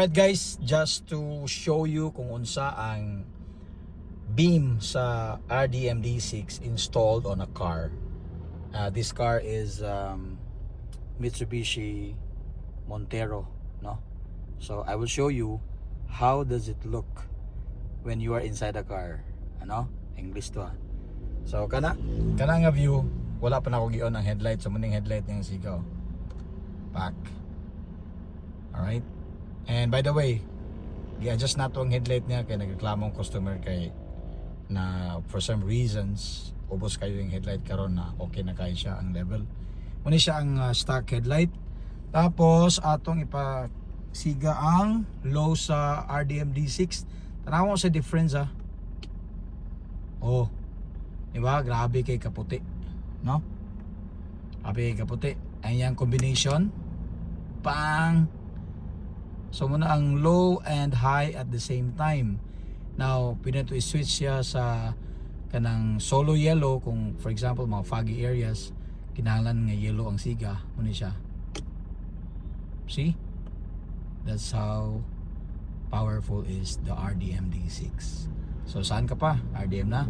Alright guys, just to show you kung unsa ang beam sa RDMD6 installed on a car. This car is Mitsubishi Montero, no? So I will show you how does it look when you are inside the car. Ano? English to ha. So kana nga view, wala pa na ako gion ang headlight, so muning headlight ng sigaw. Back. Alright? And by the way, i-adjust na to ang headlight niya kaya nagreklamo ang customer kay na for some reasons ubos kayo yung headlight karon na okay na kayo siya ang level. Muna siya ang stock headlight. Tapos atong ipasiga ang low sa RDMD6. Tanaw mo sa difference ha. Oh. Diba? Grabe kay kaputi, no? Grabe kay kaputi. Ayan yung combination. Pang. So muna ang low and high at the same time. Now, pwede to i-switch siya sa kanang solo yellow kung for example mga foggy areas, kinahanglan nga yellow ang siga, muna siya. See? That's how powerful is the RDMD6. So saan ka pa? RDM na.